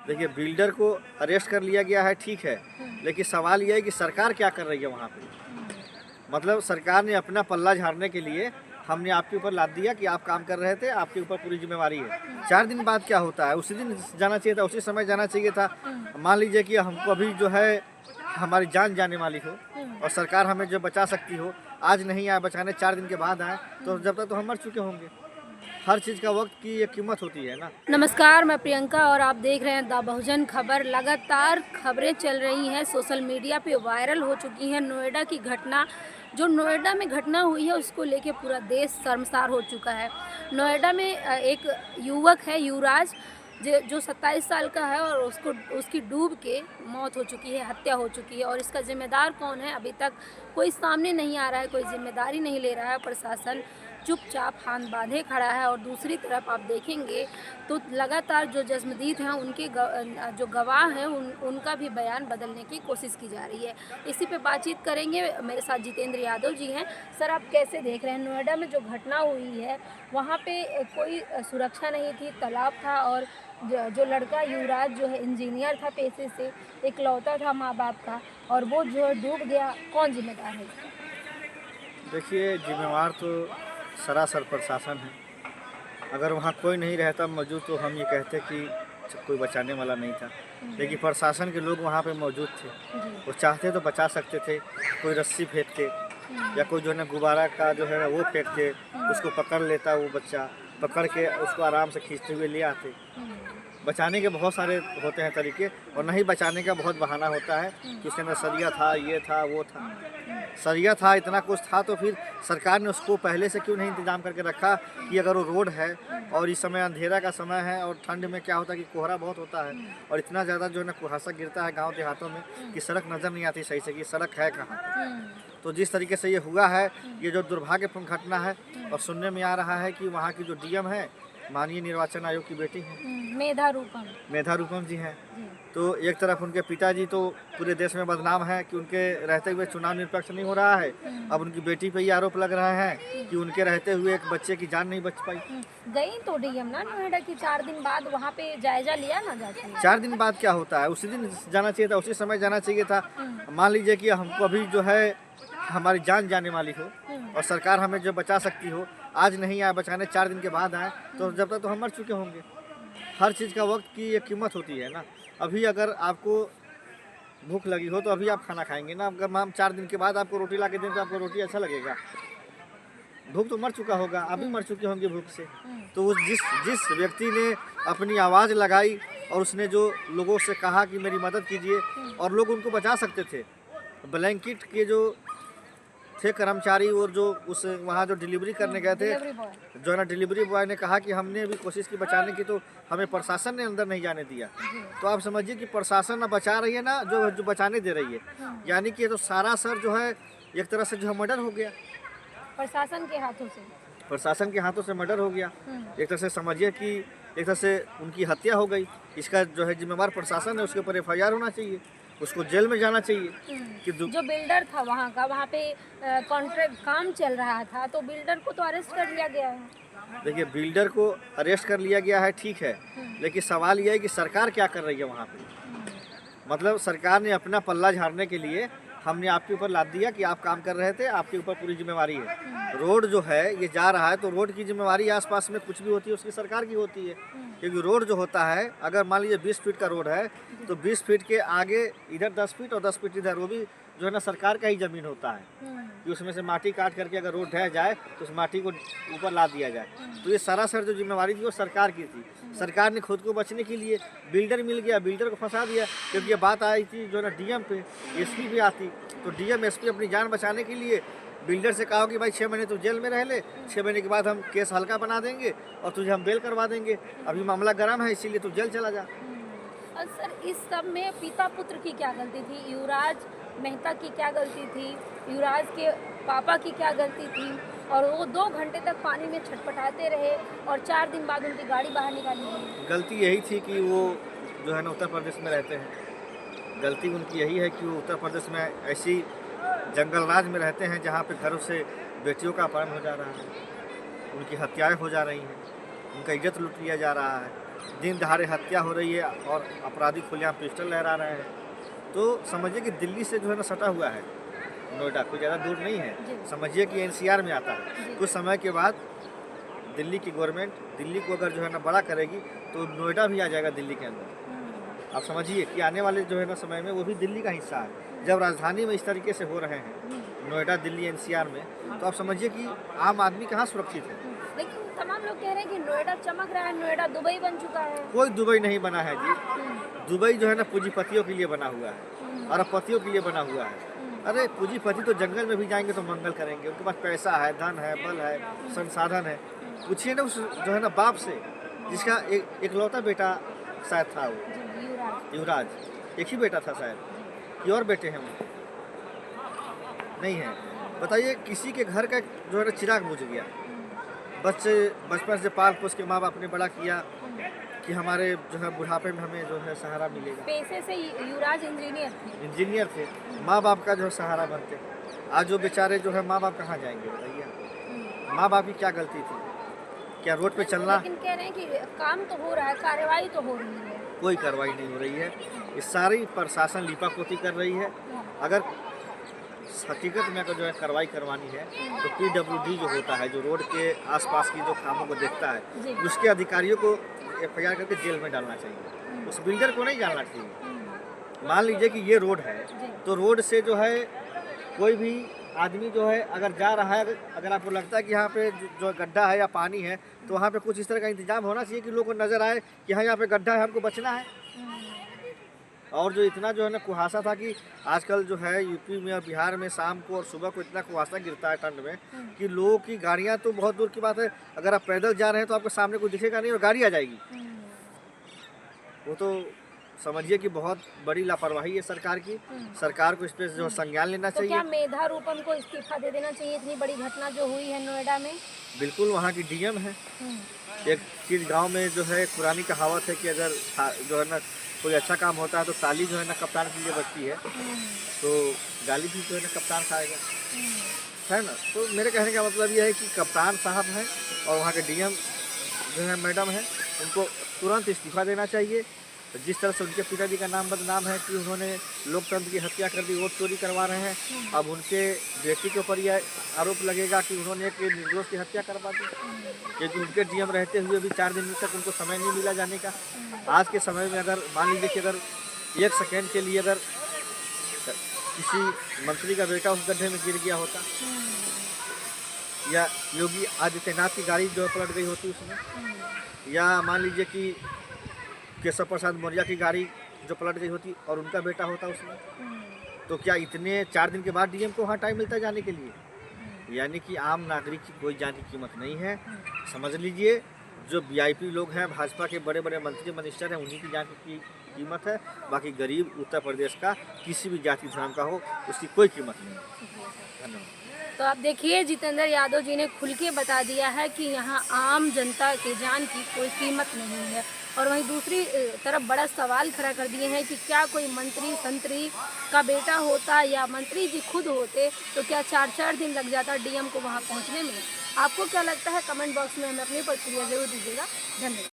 देखिए, बिल्डर को अरेस्ट कर लिया गया है, ठीक है। लेकिन सवाल ये है कि सरकार क्या कर रही है वहाँ पे। मतलब सरकार ने अपना पल्ला झाड़ने के लिए हमने आपके ऊपर लाद दिया कि आप काम कर रहे थे, आपके ऊपर पूरी जिम्मेवारी है। 4 दिन बाद क्या होता है, उसी दिन जाना चाहिए था, उसी समय जाना चाहिए था। मान लीजिए कि हमको अभी जो है हमारी जान जाने वाली हो और सरकार हमें जो बचा सकती हो, आज नहीं आए बचाने, 4 दिन के बाद आए, तो जब तक तो हम मर चुके होंगे। हर चीज़ का वक्त की एक कीमत होती है ना। नमस्कार, मैं प्रियंका और आप देख रहे हैं द बहुजन खबर। लगातार खबरें चल रही हैं, सोशल मीडिया पे वायरल हो चुकी हैं। नोएडा की घटना, जो नोएडा में घटना हुई है उसको लेके पूरा देश शर्मसार हो चुका है। नोएडा में एक युवक है युवराज, जो 27 साल का है और उसकी डूब के मौत हो चुकी है, हत्या हो चुकी है। और इसका जिम्मेदार कौन है अभी तक कोई सामने नहीं आ रहा है, कोई जिम्मेदारी नहीं ले रहा है। प्रशासन चुपचाप हाथ बांधे खड़ा है। और दूसरी तरफ आप देखेंगे तो लगातार जो जस्मदीद हैं उनके जो गवाह हैं उनका भी बयान बदलने की कोशिश की जा रही है। इसी पे बातचीत करेंगे। मेरे साथ जितेंद्र यादव जी हैं। सर, आप कैसे देख रहे हैं नोएडा में जो घटना हुई है, वहाँ पे कोई सुरक्षा नहीं थी, तालाब था और जो लड़का युवराज जो है इंजीनियर था पेशे से, इकलौता था माँ बाप का, और वो जो है डूब गया। कौन जिम्मेदार है इसका? देखिए, जिम्मेवार तो सरासर प्रशासन है। अगर वहाँ कोई नहीं रहता मौजूद तो हम ये कहते कि कोई बचाने वाला नहीं था। लेकिन प्रशासन के लोग वहाँ पे मौजूद थे, वो चाहते तो बचा सकते थे। कोई रस्सी फेंक के या कोई जो है ना गुब्बारा का जो है ना वो फेंक के उसको पकड़ लेता, वो बच्चा पकड़ के उसको आराम से खींचते हुए ले आते। बचाने के बहुत सारे होते हैं तरीके, और नहीं बचाने का बहुत बहाना होता है कि उसके अंदर सरिया था, ये था, वो था। सरिया था, इतना कुछ था, तो फिर सरकार ने उसको पहले से क्यों नहीं इंतजाम करके रखा कि अगर वो रोड है और इस समय अंधेरा का समय है और ठंड में क्या होता है कि कोहरा बहुत होता है और इतना ज़्यादा जो है ना कुहासा गिरता है गांव देहातों में कि सड़क नज़र नहीं आती सही से कि सड़क है कहाँ। तो जिस तरीके से ये हुआ है, ये जो दुर्भाग्यपूर्ण घटना है, और सुनने में आ रहा है कि वहाँ की जो डीएम है माननीय निर्वाचन आयोग की बेटी हैं, मेधा रूपम जी हैं। तो एक तरफ उनके पिताजी तो पूरे देश में बदनाम है कि उनके रहते हुए चुनाव निष्पक्ष नहीं हो रहा है। अब उनकी बेटी पे ही आरोप लग रहा है कि उनके रहते हुए एक बच्चे की जान नहीं बच पाई। गई तो डीएम ना नोएडा की 4 दिन बाद वहाँ पे जायजा लिया ना जाके। 4 दिन बाद क्या होता है, उसी दिन जाना चाहिए था, उसी समय जाना चाहिए था। मान लीजिए कि हमको अभी जो है हमारी जान जाने वाली हो और सरकार हमें जो बचा सकती हो, आज नहीं आए बचाने, 4 दिन के बाद आए, तो जब तक तो हम मर चुके होंगे। हर चीज़ का वक्त की एक कीमत होती है ना। अभी अगर आपको भूख लगी हो तो अभी आप खाना खाएंगे ना। अगर हम 4 दिन के बाद आपको रोटी ला के दें तो आपको रोटी अच्छा लगेगा। भूख तो मर चुका होगा, आप भी मर चुके होंगे भूख से। तो उस जिस जिस व्यक्ति ने अपनी आवाज़ लगाई और उसने जो लोगों से कहा कि मेरी मदद कीजिए, और लोग उनको बचा सकते थे। ब्लैंकेट के जो थे कर्मचारी और जो उस वहाँ जो डिलीवरी करने गए थे, जो है ना डिलीवरी बॉय ने कहा कि हमने भी कोशिश की बचाने की, तो हमें प्रशासन ने अंदर नहीं जाने दिया। तो आप समझिए कि प्रशासन ना बचा रही है ना जो बचाने दे रही है। यानी कि ये तो सारा सर जो है एक तरह से जो है मर्डर हो गया। प्रशासन के हाथों से। प्रशासन के हाथों से मर्डर हो गया। एक तरह से समझिए कि एक तरह से उनकी हत्या हो गई। इसका जो है जिम्मेवार प्रशासन है, उसके ऊपर FIR होना चाहिए, उसको जेल में जाना चाहिए। कि जो बिल्डर था वहाँ का, वहाँ पे कॉन्ट्रैक्ट काम चल रहा था, तो बिल्डर को तो अरेस्ट कर लिया गया है। देखिए, बिल्डर को अरेस्ट कर लिया गया है, ठीक है। लेकिन सवाल यह है कि सरकार क्या कर रही है वहाँ पे। मतलब सरकार ने अपना पल्ला झाड़ने के लिए हमने आपके ऊपर लाद दिया कि आप काम कर रहे थे, आपके ऊपर पूरी जिम्मेवारी है। रोड जो है ये जा रहा है, तो रोड की जिम्मेवारी आसपास में कुछ भी होती है उसकी सरकार की होती है। क्योंकि रोड जो होता है, अगर मान लीजिए 20 फीट का रोड है तो 20 फीट के आगे इधर 10 फीट और 10 फीट इधर, वो भी जो है ना सरकार का ही ज़मीन होता है। कि उसमें से माटी काट करके अगर रोड ढह जाए तो उस माटी को ऊपर ला दिया जाए। तो ये सरासर जो जिम्मेवारी थी वो सरकार की थी। सरकार ने खुद को बचने के लिए बिल्डर मिल गया, बिल्डर को फंसा दिया। क्योंकि ये बात आई थी जो है ना डीएम पे, SP भी आती, तो डीएम SP अपनी जान बचाने के लिए बिल्डर से कहा कि भाई 6 महीने तू जेल में रह ले, 6 महीने के बाद हम केस हल्का बना देंगे और तुझे हम बेल करवा देंगे। अभी मामला गर्म है, इसीलिए तू जेल चला जा। और सर, इस सब में पिता पुत्र की क्या गलती थी? युवराज मेहता की क्या गलती थी? युवराज के पापा की क्या गलती थी? और वो 2 घंटे तक पानी में छटपटाते रहे और 4 दिन बाद उनकी गाड़ी बाहर निकाली गई। गलती यही थी कि वो जो है ना उत्तर प्रदेश में रहते हैं। गलती उनकी यही है कि वो उत्तर प्रदेश में ऐसी जंगल राज में रहते हैं जहाँ पे घरों से बेटियों का अपहरण हो जा रहा है, उनकी हत्याएं हो जा रही हैं, उनका इज्जत लूट लिया जा रहा है। दिन दहाड़े हत्या हो रही है और अपराधी खुलेआम पिस्टल लहरा रहे हैं। तो समझिए कि दिल्ली से जो है ना सटा हुआ है नोएडा, कोई ज़्यादा दूर नहीं जी। है। समझिए कि एनसीआर में आता है। जी। कुछ समय के बाद दिल्ली की गवर्नमेंट दिल्ली को अगर जो है ना बड़ा करेगी तो नोएडा भी आ जाएगा दिल्ली के अंदर। आप समझिए कि आने वाले जो है ना समय में वो भी दिल्ली का हिस्सा है। जब राजधानी में इस तरीके से हो रहे हैं नोएडा, दिल्ली, एनसीआर में, तो आप समझिए कि आम आदमी कहाँ सुरक्षित है। लेकिन तमाम लोग कह रहे हैं कि नोएडा चमक रहा है, नोएडा दुबई बन चुका है। कोई दुबई नहीं बना है जी। दुबई जो है ना पूंजीपतियों के लिए बना हुआ है और अरबपतियों के लिए बना हुआ है। अरे पूंजीपति तो जंगल में भी जाएंगे तो मंगल करेंगे, उनके पास पैसा है, धन है, बल है, संसाधन है। पूछिए ना उस जो है ना बाप से जिसका इकलौता बेटा शायद था, वो जी, युवराज। युवराज एक ही बेटा था शायद, कि और बेटे हैं उनके नहीं है। बताइए किसी के घर का जो है ना चिराग बुझ गया। बच्चे बचपन से पाल पोस के माँ बाप ने बड़ा किया कि हमारे जो है बुढ़ापे में हमें जो है सहारा मिलेगा। पेशे से युवराज इंजीनियर थे, माँ बाप का जो है सहारा बनते। आज जो बेचारे जो है माँ बाप कहाँ जाएंगे बताइए। माँ बाप की क्या गलती थी? क्या रोड पे चलना? लेकिन कह रहे हैं कि काम तो हो रहा है, कार्रवाई तो हो रही है। कोई कार्रवाई नहीं हो रही है। ये सारी प्रशासन लीपापोती कर रही है। अगर हकीकत में अगर जो है कार्रवाई करवानी है तो PWD जो होता है, जो रोड के आसपास की जो कामों को देखता जी। है, उसके अधिकारियों को FIR करके जेल में डालना चाहिए। उस बिल्डर को नहीं डालना चाहिए। मान लीजिए कि ये रोड है तो रोड से जो है कोई भी आदमी जो है अगर जा रहा है, अगर आपको लगता है कि यहाँ पे जो गड्ढा है या पानी है, तो वहाँ पे कुछ इस तरह का इंतजाम होना चाहिए कि लोगों को नज़र आए कि हाँ यहाँ पे गड्ढा है, हमको बचना है। और जो इतना जो है ना कुहासा था कि आजकल जो है यूपी में और बिहार में शाम को और सुबह को इतना कुहासा गिरता है ठंड में कि लोगों की गाड़ियाँ तो बहुत दूर की बात है, अगर आप पैदल जा रहे हैं तो आपके सामने कुछ दिखेगा नहीं और गाड़ी आ जाएगी। वो तो समझिए कि बहुत बड़ी लापरवाही है सरकार की। सरकार को इस पर जो संज्ञान लेना तो चाहिए। क्या मेधा रूपम को इस्तीफा दे देना चाहिए? इतनी बड़ी घटना जो हुई है नोएडा में। बिल्कुल, वहाँ की DM है। एक चीज गांव में जो है एक पुरानी कहावत है कि अगर जो है ना कोई अच्छा काम होता है तो ताली जो है ना कप्तान के लिए बजती है, तो गाली भी जो है ना कप्तान खाएगा, है ना। तो मेरे कहने का मतलब ये है कि कप्तान साहब हैं और वहाँ के DM जो है मैडम है, उनको तुरंत इस्तीफा देना चाहिए। जिस तरह से उनके पिताजी का नाम बदनाम है कि उन्होंने लोकतंत्र की हत्या कर दी, वोट चोरी करवा रहे हैं, अब उनके बेटी के ऊपर यह आरोप लगेगा कि उन्होंने एक निर्दोष की हत्या करवा दी, क्योंकि उनके DM रहते हुए भी 4 दिन तक उनको समय नहीं मिला जाने का। आज के समय में अगर मान लीजिए कि अगर 1 सेकेंड के लिए अगर किसी मंत्री का बेटा उस गड्ढे में गिर गया होता, या योगी आदित्यनाथ की गाड़ी जो पलट गई होती उसमें, या मान लीजिए कि केशव प्रसाद मौर्य की गाड़ी जो पलट गई होती और उनका बेटा होता उसमें, तो क्या इतने 4 दिन के बाद DM को वहाँ टाइम मिलता जाने के लिए? यानी कि आम नागरिक की कोई जान की कीमत नहीं है। समझ लीजिए जो VIP लोग हैं, भाजपा के बड़े बड़े मंत्री मिनिस्टर हैं, उन्हीं की जान की कीमत है। बाकी गरीब उत्तर प्रदेश का किसी भी जाति धर्म का हो, उसकी कोई कीमत नहीं है। धन्यवाद। तो आप देखिए जितेंद्र यादव जी ने खुल के बता दिया है कि यहाँ आम जनता के जान की कोई कीमत नहीं है। और वहीं दूसरी तरफ बड़ा सवाल खड़ा कर दिए हैं कि क्या कोई मंत्री संतरी का बेटा होता या मंत्री जी खुद होते तो क्या 4-4 दिन लग जाता DM को वहाँ पहुँचने में? आपको क्या लगता है? कमेंट बॉक्स में हमें अपनी प्रतिक्रिया जरूर दीजिएगा। धन्यवाद।